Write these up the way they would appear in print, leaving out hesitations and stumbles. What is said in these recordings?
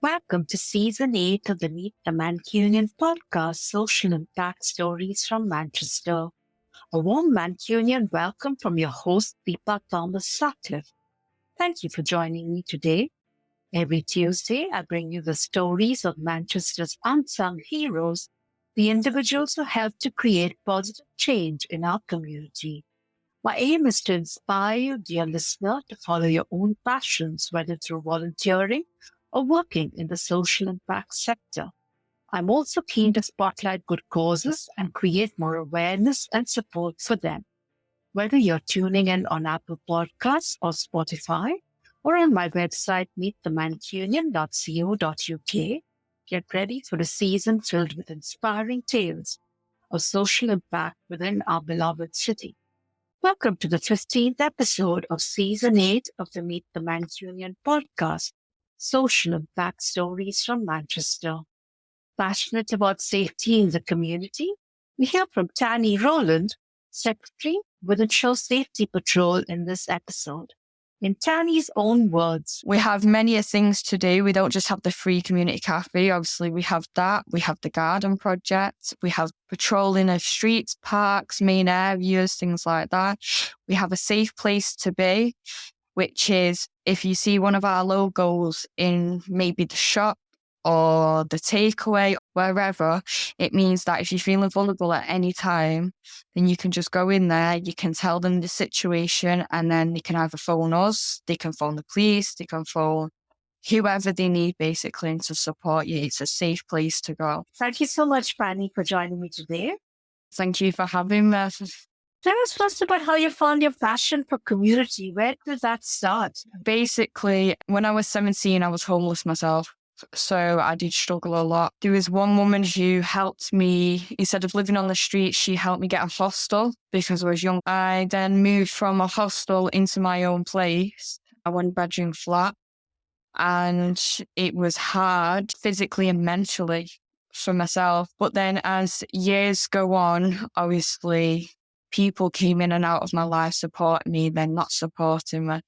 Welcome to Season 8 of the Meet the Mancunian Podcast, Social Impact Stories from Manchester. A warm Mancunian welcome from your host, Deepa Thomas-Sutcliffe. Thank you for joining me today. Every Tuesday, I bring you the stories of Manchester's unsung heroes, the individuals who help to create positive change in our community. My aim is to inspire you, dear listener, to follow your own passions, whether through volunteering or working in the social impact sector. I'm also keen to spotlight good causes and create more awareness and support for them. Whether you're tuning in on Apple Podcasts or Spotify, or on my website, meetthemancunian.co.uk, get ready for a season filled with inspiring tales of social impact within our beloved city. Welcome to the 15th episode of Season 8 of the Meet the Mancunian Podcast, Social Impact Stories from Manchester. Passionate about safety in the community, we hear from Tanny Rowland, Secretary, Wythenshawe Safety Patrol, in this episode. In Tanny's own words, we have many things to do. We don't just have the free community cafe. Obviously, we have that. We have the garden project. We have patrolling of streets, parks, main areas, things like that. We have a safe place to be, which is if you see one of our logos in maybe the shop or the takeaway, wherever, it means that if you're feeling vulnerable at any time, then you can just go in there, you can tell them the situation, and then they can either phone us, they can phone the police, they can phone whoever they need basically to support you. It's a safe place to go. Thank you so much, Fanny, for joining me today. Thank you for having me. Tell us first about how you found your passion for community. Where did that start? Basically, when I was 17, I was homeless myself. So I did struggle a lot. There was one woman who helped me, instead of living on the street, she helped me get a hostel because I was young. I then moved from a hostel into my own place, a one-bedroom flat, and it was hard physically and mentally for myself. But then as years go on, obviously, people came in and out of my life supporting me, then not supporting me.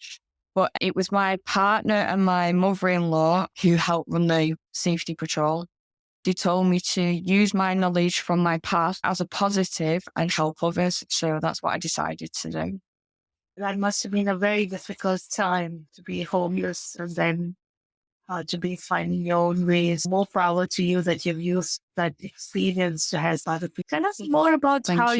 But it was my partner and my mother-in-law who helped run the safety patrol. They told me to use my knowledge from my past as a positive and help others. So that's what I decided to do. That must have been a very difficult time to be homeless and then to be finding your own ways. More power to you that you've used that experience to help other people. Tell us more about how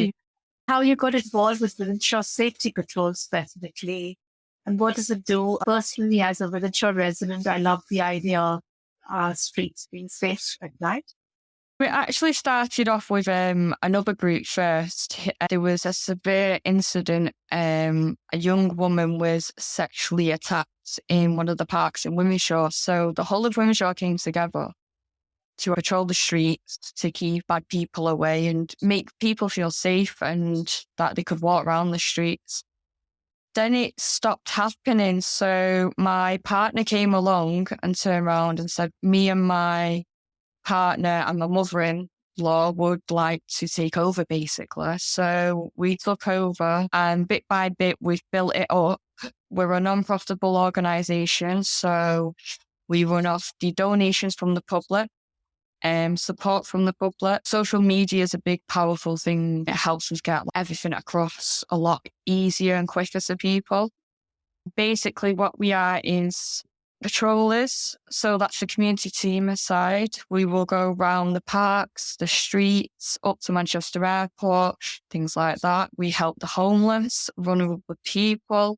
you got involved with the Wythenshawe Safety Patrol specifically. And what does it do? Personally, as a Wythenshawe resident, I love the idea of our streets being safe at night. We actually started off with another group first. There was a severe incident. A young woman was sexually attacked in one of the parks in Wythenshawe. So the whole of Wythenshawe came together to patrol the streets, to keep bad people away and make people feel safe and that they could walk around the streets. Then it stopped happening. So my partner came along and turned around and said, me and my partner and my mother-in-law would like to take over, basically. So we took over and bit by bit, we've built it up. We're a non-profitable organisation. So we run off the donations from the public, support from the public. Social media is a big, powerful thing. It helps us get everything across a lot easier and quicker to people. Basically, what we are is patrollers. So that's the community team side. We will go around the parks, the streets, up to Manchester Airport, things like that. We help the homeless, vulnerable people.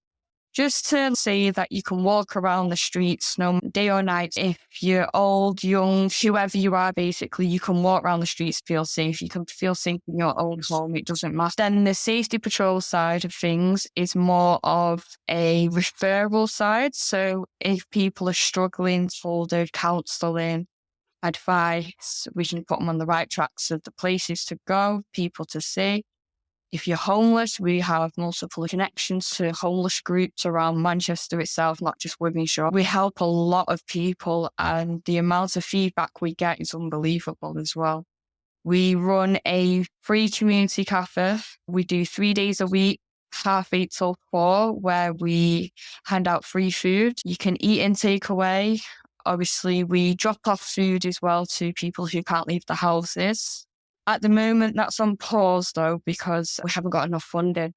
Just to say that you can walk around the streets, no day or night. If you're old, young, whoever you are, basically, you can walk around the streets, feel safe. You can feel safe in your own home. It doesn't matter. Then the safety patrol side of things is more of a referral side. So if people are struggling, shouldered, counselling, advice, we can put them on the right tracks of the places to go, people to see. If you're homeless, we have multiple connections to homeless groups around Manchester itself, not just Wythenshawe. We help a lot of people and the amount of feedback we get is unbelievable as well. We run a free community cafe. We do 3 days a week, 8:30 till 4, where we hand out free food. You can eat in takeaway Obviously, we drop off food as well to people who can't leave the houses. At the moment, that's on pause though, because we haven't got enough funding.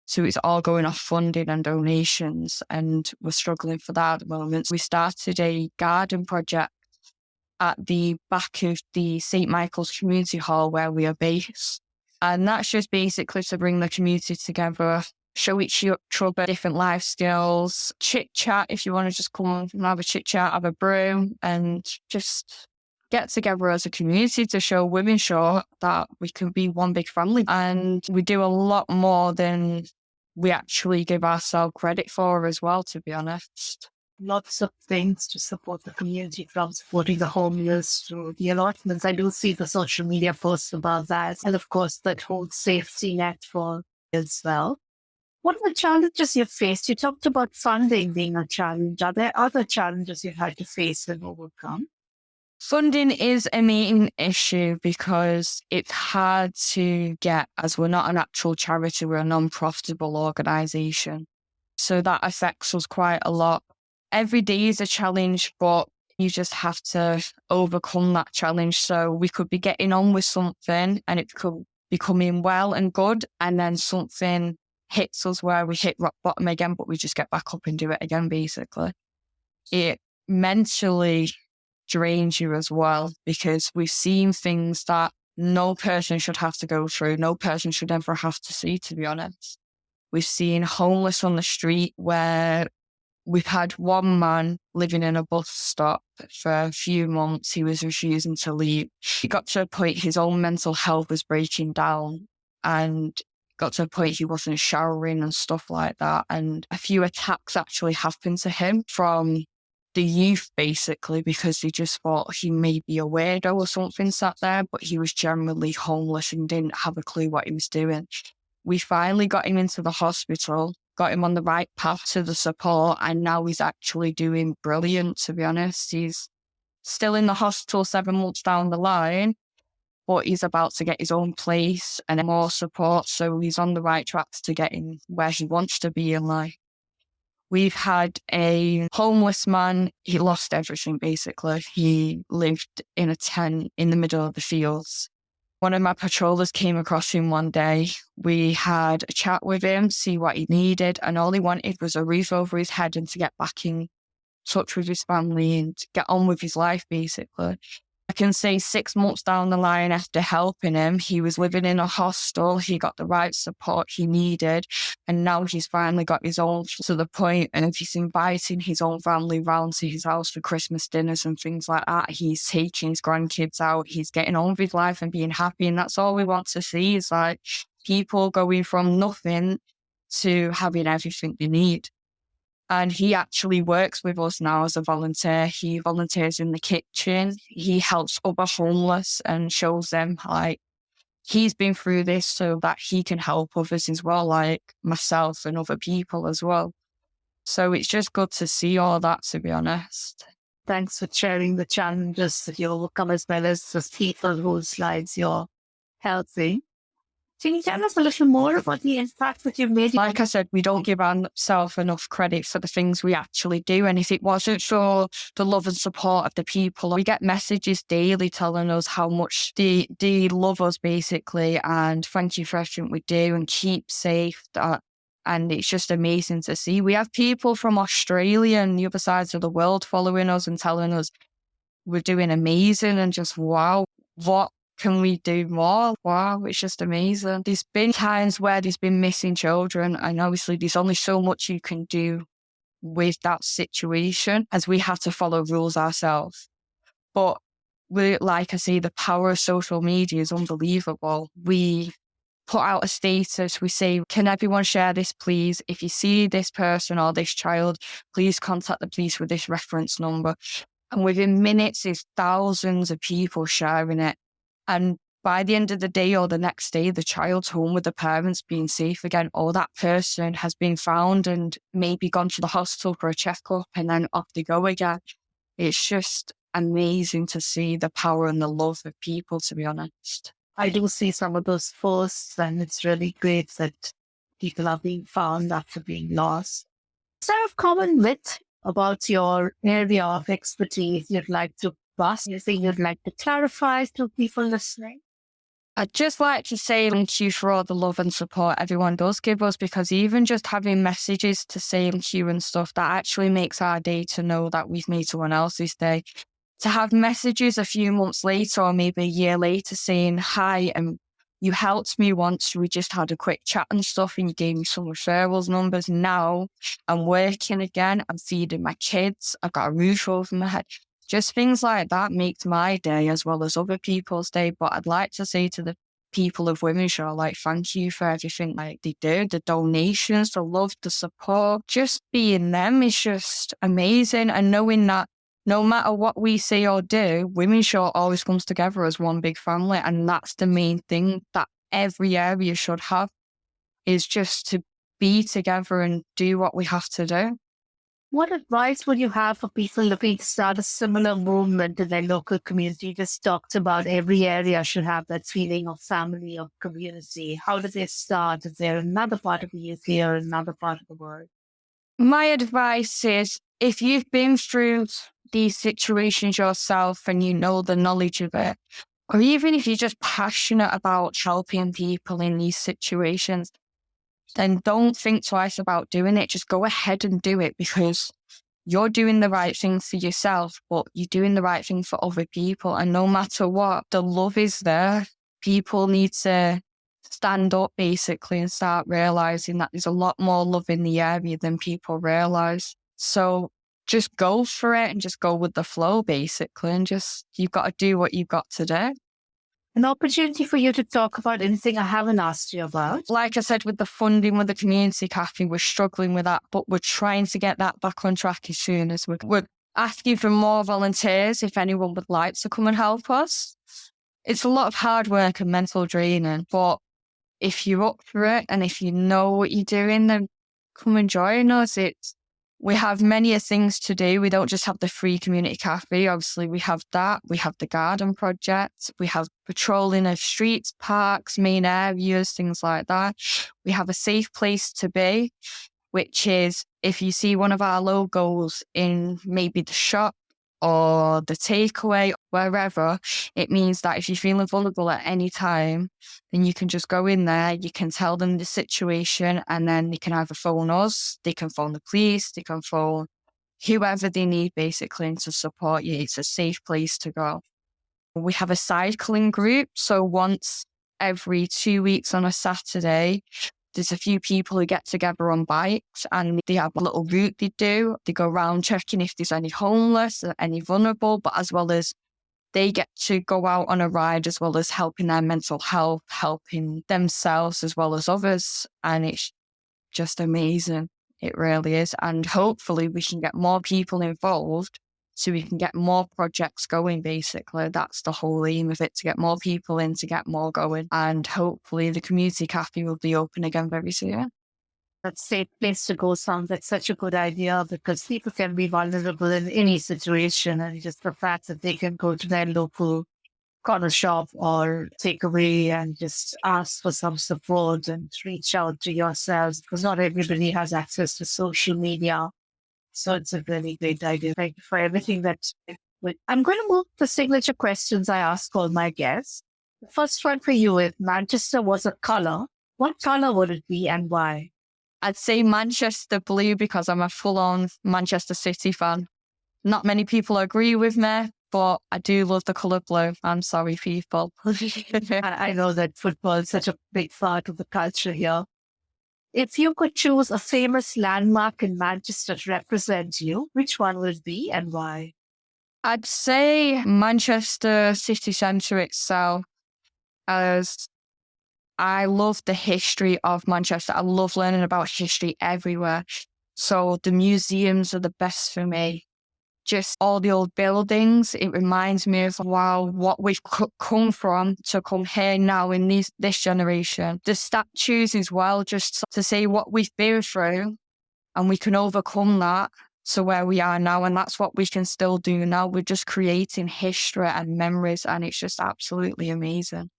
So it's all going off funding and donations, and we're struggling for that at the moment. We started a garden project at the back of the St. Michael's Community Hall where we are based. And that's just basically to bring the community together, show each other different life skills, chit-chat if you want to just come and have a chit-chat, have a brew, and just get together as a community to show Wythenshawe that we can be one big family. And we do a lot more than we actually give ourselves credit for as well, to be honest. Lots of things to support the community, from supporting the homeless to the allotments. I do see the social media posts about that. And of course, that whole safety net for as well. What are the challenges you faced? You talked about funding being a challenge. Are there other challenges you had to face and overcome? Funding is a main issue because it's hard to get, as we're not an actual charity, we're a non-profitable organisation. So that affects us quite a lot. Every day is a challenge, but you just have to overcome that challenge. So we could be getting on with something and it could be coming well and good, and then something hits us where we hit rock bottom again, but we just get back up and do it again, basically. It mentally drains you as well, because we've seen things that no person should have to go through, no person should ever have to see, to be honest. We've seen homeless on the street where we've had one man living in a bus stop for a few months. He was refusing to leave. It got to a point his own mental health was breaking down, and got to a point he wasn't showering and stuff like that. And a few attacks actually happened to him from the youth, basically, because they just thought he may be a weirdo or something sat there, but he was generally homeless and didn't have a clue what he was doing. We finally got him into the hospital, got him on the right path to the support, and now he's actually doing brilliant, to be honest. He's still in the hospital 7 months down the line, but he's about to get his own place and more support, so he's on the right tracks to getting where he wants to be in life. We've had a homeless man. He lost everything, basically. He lived in a tent in the middle of the fields. One of my patrollers came across him one day. We had a chat with him, see what he needed, and all he wanted was a roof over his head and to get back in touch with his family and to get on with his life, basically. I can say 6 months down the line after helping him, he was living in a hostel, he got the right support he needed, and now he's finally got his own, to the point of he's inviting his own family round to his house for Christmas dinners and things like that. He's taking his grandkids out, he's getting on with his life and being happy, and that's all we want to see, is like people going from nothing to having everything they need. And he actually works with us now as a volunteer. He volunteers in the kitchen. He helps other homeless and shows them, like, he's been through this so that he can help others as well, like myself and other people as well. So it's just good to see all that, to be honest. Thanks for sharing the challenges that you overcome, as well as the people whose lives you're helping. Can you tell us a little more about the impact that you've made? Like I said, we don't give ourselves enough credit for the things we actually do. And if it wasn't for the love and support of the people, we get messages daily telling us how much they love us, basically, and thank you for everything we do and keep safe. And it's just amazing to see. We have people from Australia and the other sides of the world following us and telling us we're doing amazing, and just, wow, what can we do more? Wow, it's just amazing. There's been times where there's been missing children, and obviously there's only so much you can do with that situation, as we have to follow rules ourselves. But like I say, the power of social media is unbelievable. We put out a status, we say, can everyone share this, please? If you see this person or this child, please contact the police with this reference number. And within minutes, there's thousands of people sharing it. And by the end of the day or the next day, the child's home with the parents, being safe again, or that person has been found and maybe gone to the hospital for a checkup, and then off they go again. It's just amazing to see the power and the love of people, to be honest. I do see some of those posts, and it's really great that people are being found after being lost. Is there a common myth about your area of expertise you'd like to bust? Anything you'd like to clarify to people listening? I'd just like to say thank you for all the love and support everyone does give us, because even just having messages to say thank you and stuff, that actually makes our day to know that we've made someone else's day. To have messages a few months later or maybe a year later saying, hi, and you helped me once, we just had a quick chat and stuff and you gave me some referrals numbers. Now I'm working again, I'm feeding my kids, I've got a roof over my head. Just things like that makes my day as well as other people's day. But I'd like to say to the people of Wythenshawe, like, thank you for everything like they do, the donations, the love, the support. Just being them is just amazing. And knowing that no matter what we say or do, Wythenshawe always comes together as one big family. And that's the main thing that every area should have, is just to be together and do what we have to do. What advice would you have for people looking to start a similar movement in their local community? You just talked about every area should have that feeling of family, of community. How do they start if they're in another part of the UK or another part of the world? My advice is, if you've been through these situations yourself and you know the knowledge of it, or even if you're just passionate about helping people in these situations, then don't think twice about doing it. Just go ahead and do it, because you're doing the right thing for yourself, but you're doing the right thing for other people. And no matter what, the love is there. People need to stand up basically and start realizing that there's a lot more love in the area than people realize. So just go for it and just go with the flow basically. And just, you've got to do what you've got to do. An opportunity for you to talk about anything I haven't asked you about. Like I said, with the funding with the community cafe, we're struggling with that, but we're trying to get that back on track as soon as we're asking for more volunteers if anyone would like to come and help us. It's a lot of hard work and mental draining, but if you're up for it and if you know what you're doing, then come and join us. We have many things to do. We don't just have the free community cafe. Obviously, we have that. We have the garden project. We have patrolling of streets, parks, main areas, things like that. We have a safe place to be, which is if you see one of our logos in maybe the shop or the takeaway, wherever, it means that if you're feeling vulnerable at any time, then you can just go in there, you can tell them the situation, and then they can either phone us, they can phone the police, they can phone whoever they need basically and to support you. It's a safe place to go. We have a cycling group, so once every 2 weeks on a Saturday, there's a few people who get together on bikes and they have a little route they do. They go around checking if there's any homeless, any vulnerable, but as well as they get to go out on a ride as well as helping their mental health, helping themselves as well as others. And it's just amazing. It really is. And hopefully we can get more people involved so we can get more projects going, basically. That's the whole aim of it, to get more people in, to get more going. And hopefully the community cafe will be open again very soon. That safe place to go sounds like such a good idea, because people can be vulnerable in any situation. And just the fact that they can go to their local corner shop or takeaway and just ask for some support and reach out to yourselves, because not everybody has access to social media. So it's a really great idea. Thank you for everything I'm going to move to signature questions I ask all my guests. The first one for you is, Manchester was a colour. What colour would it be and why? I'd say Manchester blue, because I'm a full-on Manchester City fan. Not many people agree with me, but I do love the colour blue. I'm sorry, people. I know that football is such a big part of the culture here. If you could choose a famous landmark in Manchester to represent you, which one would it be and why? I'd say Manchester city centre itself, as I love the history of Manchester. I love learning about history everywhere. So the museums are the best for me. Just all the old buildings, it reminds me of, wow, what we've come from to come here now in this generation. The statues as well, just to say what we've been through and we can overcome that to where we are now. And that's what we can still do now. We're just creating history and memories, and it's just absolutely amazing.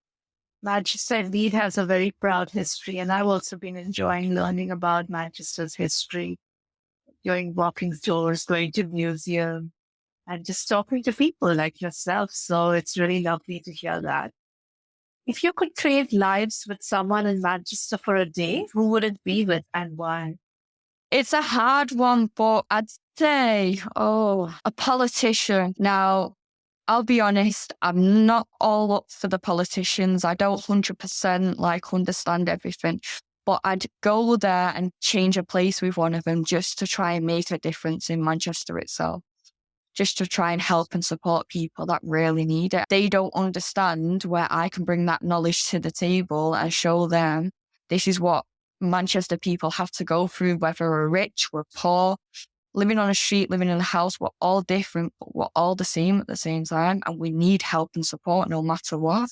Manchester indeed has a very proud history, and I've also been enjoying learning about Manchester's history. going walking tours, going to museums, and just talking to people like yourself. So it's really lovely to hear that. If you could trade lives with someone in Manchester for a day, who would it be with and why? It's a hard one, but I'd say, a politician. Now, I'll be honest, I'm not all up for the politicians. I don't 100% understand everything, but I'd go there and change a place with one of them just to try and make a difference in Manchester itself. Just to try and help and support people that really need it. They don't understand where I can bring that knowledge to the table and show them this is what Manchester people have to go through, whether we're rich, we're poor, living on a street, living in a house, we're all different, but we're all the same at the same time. And we need help and support no matter what.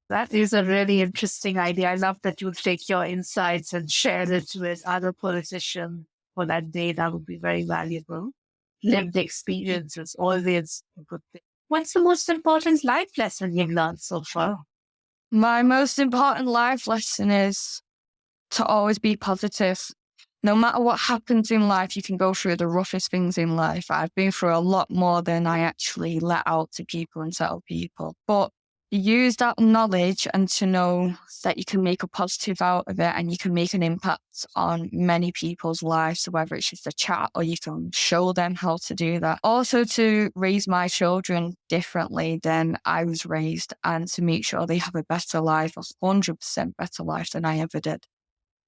That is a really interesting idea. I love that you take your insights and share it with other politicians for that day. That would be very valuable. Lived experience is always a good thing. What's the most important life lesson you've learned so far? My most important life lesson is to always be positive. No matter what happens in life, you can go through the roughest things in life. I've been through a lot more than I actually let out to people and tell people. But use that knowledge and to know that you can make a positive out of it and you can make an impact on many people's lives, whether it's just a chat or you can show them how to do that. Also to raise my children differently than I was raised and to make sure they have a better life, a 100% better life than I ever did,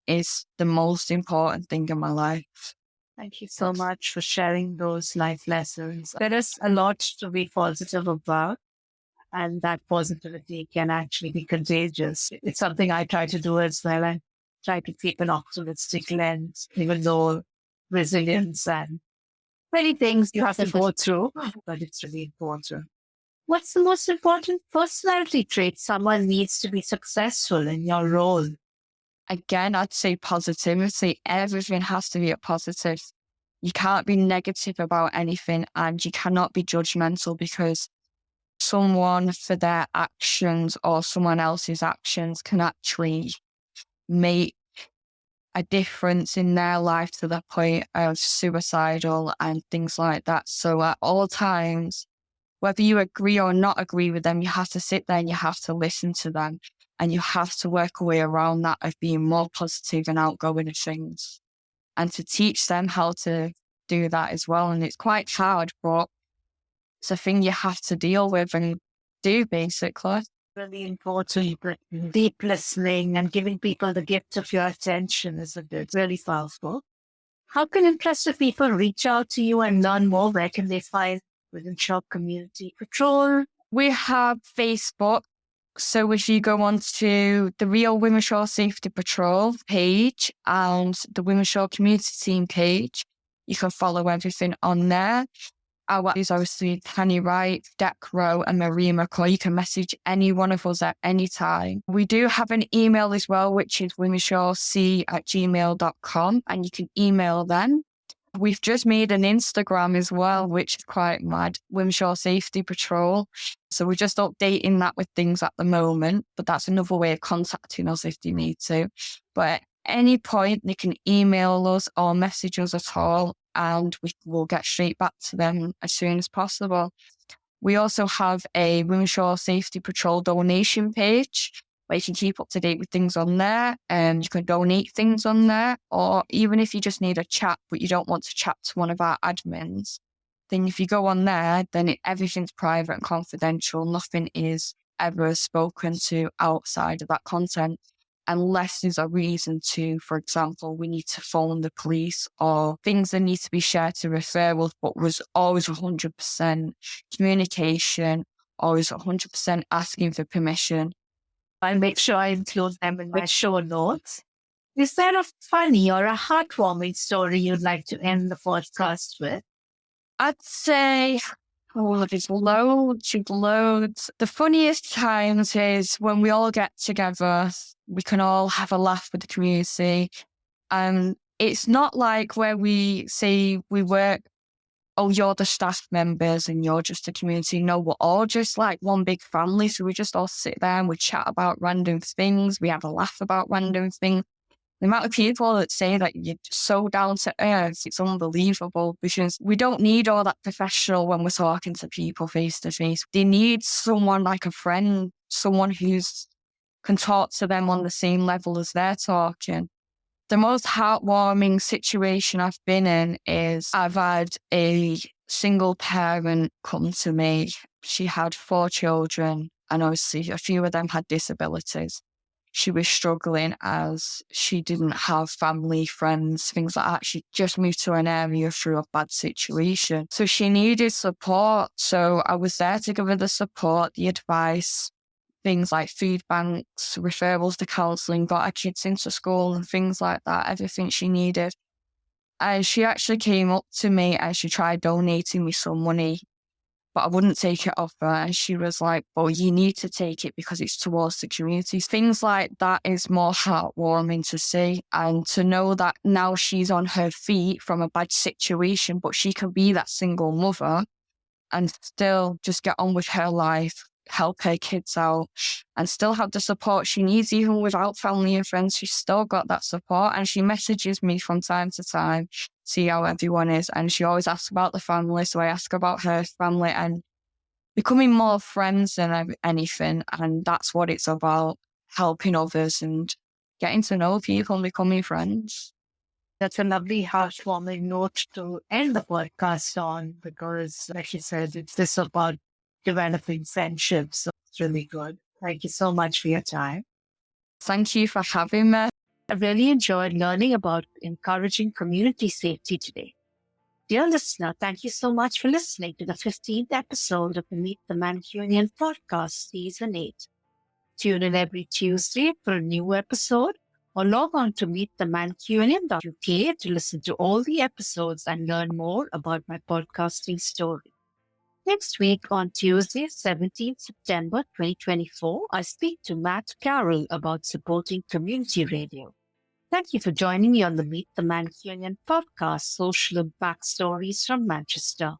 is the most important thing in my life. Thank you so much for sharing those life lessons. There is a lot to be positive about. And that positivity can actually be contagious. It's something I try to do as well. I try to keep an optimistic lens, even though resilience and many things you have to go through, but it's really important. What's the most important personality trait someone needs to be successful in your role? Again, I'd say positivity. Everything has to be a positive. You can't be negative about anything and you cannot be judgmental because someone for their actions or someone else's actions can actually make a difference in their life to the point of suicidal and things like that. So at all times, whether you agree or not agree with them, you have to sit there and you have to listen to them and you have to work a way around that of being more positive and outgoing of things and to teach them how to do that as well. And it's quite hard, but it's a thing you have to deal with and do, basically. Really important, deep listening and giving people the gift of your attention is really powerful. How can interested people reach out to you and learn more? Where can they find Wythenshawe Community Patrol? We have Facebook. So if you go on to the real Wythenshawe Safety Patrol page and the Wythenshawe Community Team page, you can follow everything on there. Our is obviously Tanny Rowland, Deck Row and Maria McCoy. You can message any one of us at any time. We do have an email as well, which is wythenshawec@gmail.com, and you can email them. We've just made an Instagram as well, which is quite mad, Wythenshawe Safety Patrol. So we're just updating that with things at the moment, but that's another way of contacting us if you need to. But at any point, they can email us or message us at all, and we will get straight back to them as soon as possible. We also have a Wythenshawe Safety Patrol donation page where you can keep up to date with things on there and you can donate things on there. Or even if you just need a chat, but you don't want to chat to one of our admins, then if you go on there, then everything's private and confidential. Nothing is ever spoken to outside of that content. Unless there's a reason to, for example, we need to phone the police or things that need to be shared to referrals, but was always 100% communication, always 100% asking for permission. I'll make sure I include them in my show notes. Is there a funny or a heartwarming story you'd like to end the podcast with? I'd say, there's loads. The funniest times is when we all get together, we can all have a laugh with the community. And it's not like where we say we work, oh, you're the staff members and you're just a community. No, we're all just like one big family. So we just all sit there and we chat about random things. We have a laugh about random things. The amount of people that say that you're so down to earth, it's unbelievable, because we don't need all that professional when we're talking to people face to face. They need someone like a friend, someone who's can talk to them on the same level as they're talking. The most heartwarming situation I've been in is I've had a single parent come to me. She had 4 children, and obviously a few of them had disabilities. She was struggling as she didn't have family, friends, things like that. She just moved to an area through a bad situation. So she needed support. So I was there to give her the support, the advice, things like food banks, referrals to counselling, got her kids into school and things like that, everything she needed. And she actually came up to me and she tried donating me some money, but I wouldn't take it off her. And she was like, well, you need to take it because it's towards the community. Things like that is more heartwarming to see, and to know that now she's on her feet from a bad situation, but she can be that single mother and still just get on with her life, help her kids out, and still have the support she needs. Even without family and friends, she's still got that support. And she messages me from time to time, see how everyone is. And she always asks about the family, so I ask about her family, and becoming more friends than anything. And that's what it's about, helping others and getting to know people and becoming friends. That's a lovely heartwarming note to end the podcast on, because, like you said, it's this about developing friendships. So it's really good. Thank you so much for your time. Thank you for having me. I really enjoyed learning about encouraging community safety today. Dear listener, thank you so much for listening to the 15th episode of the Meet the Mancunian Podcast, Season 8. Tune in every Tuesday for a new episode, or log on to meetthemancunian.uk to listen to all the episodes and learn more about my podcasting story. Next week on Tuesday, 17th September 2024, I speak to Matt Carroll about supporting community radio. Thank you for joining me on the Meet the Mancunian Podcast, Social Impact Stories from Manchester.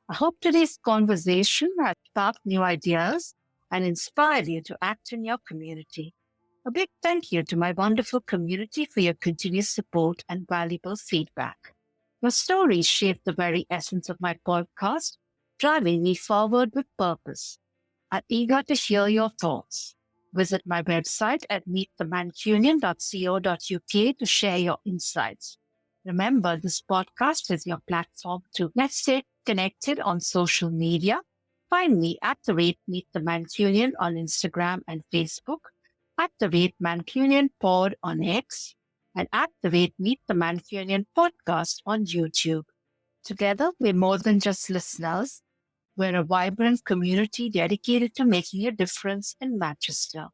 I hope today's conversation has sparked new ideas and inspired you to act in your community. A big thank you to my wonderful community for your continuous support and valuable feedback. Your stories shape the very essence of my podcast, driving me forward with purpose. I'm eager to hear your thoughts. Visit my website at meetthemancunian.co.uk to share your insights. Remember, this podcast is your platform to let's stay connected on social media. Find me at @Meet the Mancunian on Instagram and Facebook, at @Mancunian Pod on X, and at Meet the Mancunian Podcast on YouTube. Together, we're more than just listeners. We're a vibrant community dedicated to making a difference in Manchester.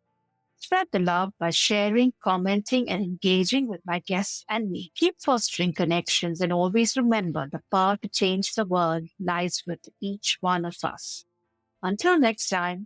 Spread the love by sharing, commenting, and engaging with my guests and me. Keep fostering connections, and always remember the power to change the world lies with each one of us. Until next time.